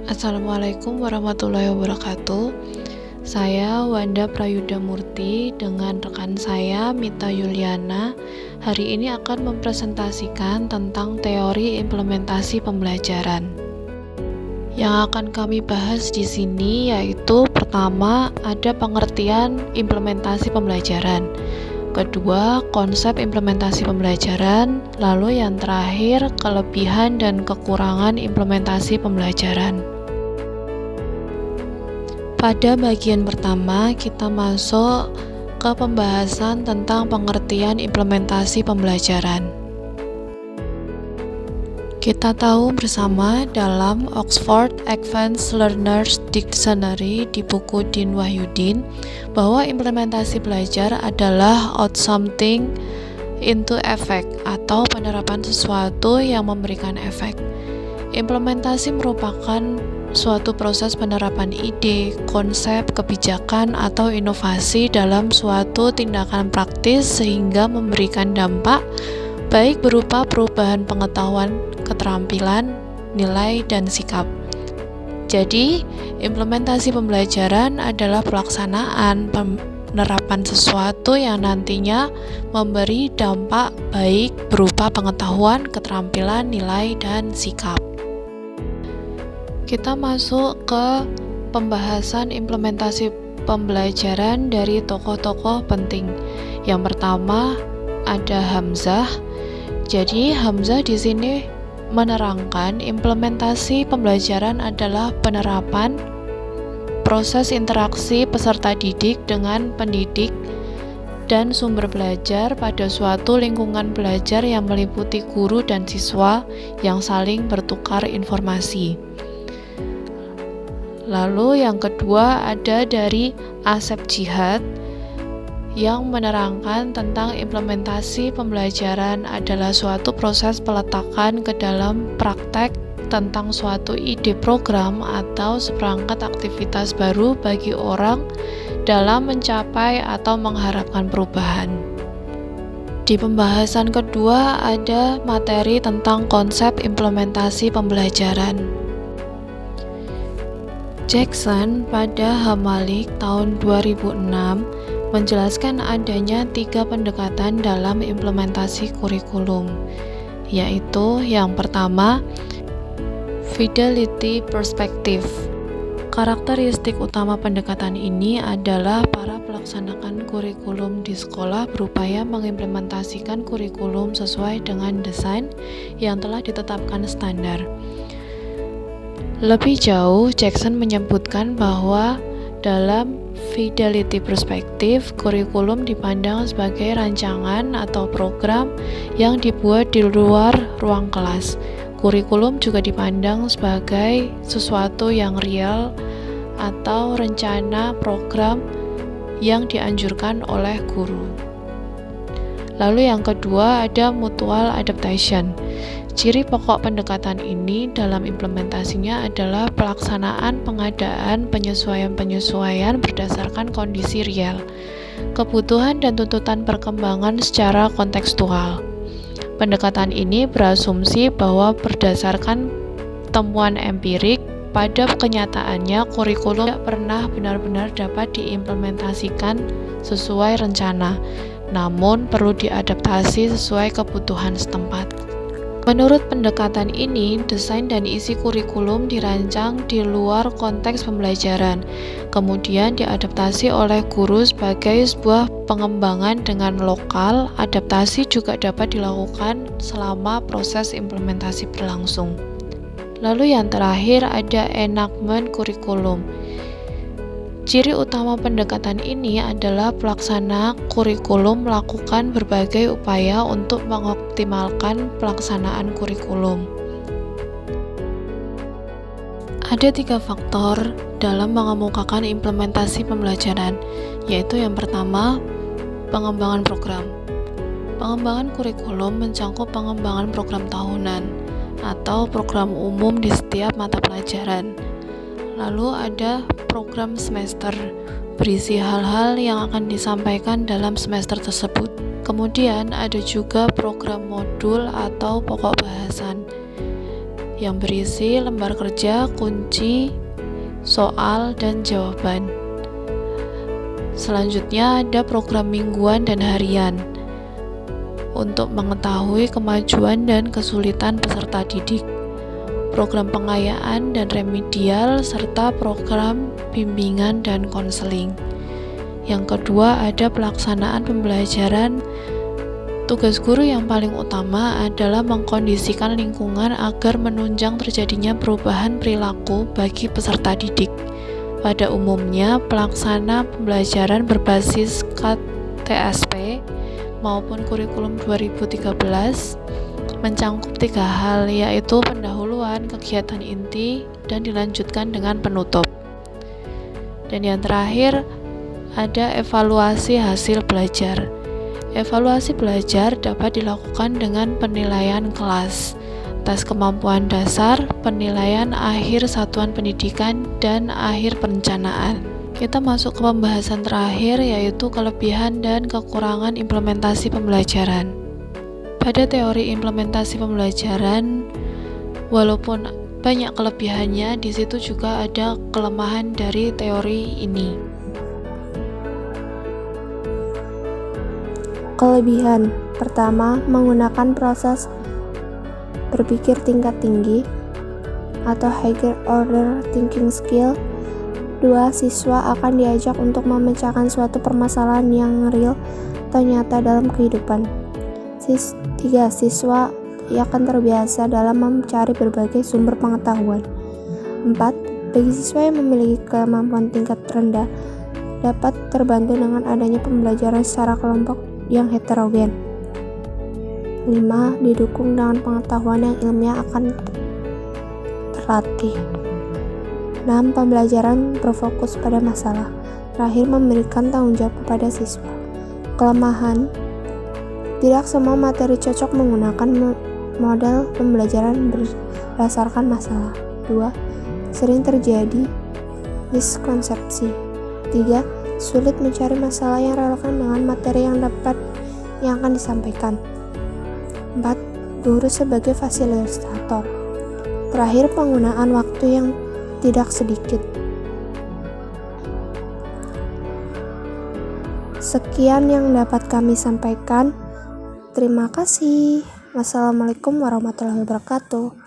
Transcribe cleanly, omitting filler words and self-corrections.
Assalamualaikum warahmatullahi wabarakatuh. Saya Wanda Prayuda Murti dengan rekan saya Mita Yuliana hari ini akan mempresentasikan tentang teori implementasi pembelajaran. Yang akan kami bahas di sini yaitu pertama ada pengertian implementasi pembelajaran. Kedua, konsep implementasi pembelajaran, lalu yang terakhir, kelebihan dan kekurangan implementasi pembelajaran. Pada bagian pertama, kita masuk ke pembahasan tentang pengertian implementasi pembelajaran. Kita tahu bersama dalam Oxford Advanced Learners Dictionary di buku Din Wahyudin bahwa implementasi belajar adalah out something into effect atau penerapan sesuatu yang memberikan efek. Implementasi merupakan suatu proses penerapan ide, konsep, kebijakan, atau inovasi dalam suatu tindakan praktis sehingga memberikan dampak baik berupa perubahan pengetahuan, keterampilan, nilai, dan sikap. Jadi, implementasi pembelajaran adalah pelaksanaan penerapan sesuatu yang nantinya memberi dampak baik berupa pengetahuan, keterampilan, nilai, dan sikap. Kita masuk ke pembahasan implementasi pembelajaran dari tokoh-tokoh penting. Yang pertama ada Hamzah. Jadi Hamzah di sini menerangkan implementasi pembelajaran adalah penerapan proses interaksi peserta didik dengan pendidik dan sumber belajar pada suatu lingkungan belajar yang meliputi guru dan siswa yang saling bertukar informasi. Lalu yang kedua ada dari Asep Jihad yang menerangkan tentang implementasi pembelajaran adalah suatu proses peletakan ke dalam praktek tentang suatu ide program atau seperangkat aktivitas baru bagi orang dalam mencapai atau mengharapkan perubahan. Di pembahasan kedua ada materi tentang konsep implementasi pembelajaran. Jackson pada Hamalik tahun 2006 menjelaskan adanya 3 pendekatan dalam implementasi kurikulum, yaitu yang pertama, fidelity perspective. Karakteristik utama pendekatan ini adalah para pelaksanakan kurikulum di sekolah berupaya mengimplementasikan kurikulum sesuai dengan desain yang telah ditetapkan standar. Lebih jauh, Jackson menyebutkan bahwa dalam fidelity perspective, kurikulum dipandang sebagai rancangan atau program yang dibuat di luar ruang kelas. Kurikulum juga dipandang sebagai sesuatu yang real atau rencana program yang dianjurkan oleh guru. Lalu yang kedua ada mutual adaptation. Ciri pokok pendekatan ini dalam implementasinya adalah pelaksanaan pengadaan penyesuaian-penyesuaian berdasarkan kondisi real, kebutuhan dan tuntutan perkembangan secara kontekstual. Pendekatan ini berasumsi bahwa berdasarkan temuan empirik, pada kenyataannya kurikulum tidak pernah benar-benar dapat diimplementasikan sesuai rencana, namun perlu diadaptasi sesuai kebutuhan setempat. Menurut pendekatan ini, desain dan isi kurikulum dirancang di luar konteks pembelajaran, kemudian diadaptasi oleh guru sebagai sebuah pengembangan dengan lokal. Adaptasi juga dapat dilakukan selama proses implementasi berlangsung. Lalu yang terakhir ada enactment kurikulum. Ciri utama pendekatan ini adalah pelaksana kurikulum melakukan berbagai upaya untuk mengoptimalkan pelaksanaan kurikulum. Ada 3 faktor dalam mengemukakan implementasi pembelajaran, yaitu yang pertama, pengembangan program. Pengembangan kurikulum mencakup pengembangan program tahunan atau program umum di setiap mata pelajaran. Lalu ada program semester, berisi hal-hal yang akan disampaikan dalam semester tersebut. Kemudian ada juga program modul atau pokok bahasan, yang berisi lembar kerja, kunci, soal, dan jawaban. Selanjutnya ada program mingguan dan harian untuk mengetahui kemajuan dan kesulitan peserta didik, program pengayaan dan remedial, serta program bimbingan dan konseling. Yang kedua ada pelaksanaan pembelajaran. Tugas guru yang paling utama adalah mengkondisikan lingkungan agar menunjang terjadinya perubahan perilaku bagi peserta didik. Pada umumnya, pelaksana pembelajaran berbasis KTSP maupun kurikulum 2013 mencangkup 3 hal, yaitu pendahuluan, kegiatan inti, dan dilanjutkan dengan penutup. Dan yang terakhir, ada evaluasi hasil belajar. Evaluasi belajar dapat dilakukan dengan penilaian kelas, tes kemampuan dasar, penilaian akhir satuan pendidikan, dan akhir perencanaan. Kita masuk ke pembahasan terakhir, yaitu kelebihan dan kekurangan implementasi pembelajaran. Pada teori implementasi pembelajaran, walaupun banyak kelebihannya, di situ juga ada kelemahan dari teori ini. Kelebihan pertama, menggunakan proses berpikir tingkat tinggi atau higher order thinking skill. 2. Siswa akan diajak untuk memecahkan suatu permasalahan yang real atau nyata dalam kehidupan. 3. Siswa akan terbiasa dalam mencari berbagai sumber pengetahuan. 4. Bagi siswa yang memiliki kemampuan tingkat rendah, dapat terbantu dengan adanya pembelajaran secara kelompok yang heterogen. 5. Didukung dengan pengetahuan yang ilmiah akan terlatih. 6. Pembelajaran berfokus pada masalah. Terakhir, memberikan tanggung jawab kepada siswa. Kelemahan: tidak semua materi cocok menggunakan model pembelajaran berdasarkan masalah. 2. Sering terjadi miskonsepsi. 3. Sulit mencari masalah yang relevan dengan materi yang akan disampaikan. 4. Guru sebagai fasilitator. Terakhir, penggunaan waktu yang tidak sedikit. Sekian yang dapat kami sampaikan. Terima kasih. Wassalamualaikum warahmatullahi wabarakatuh.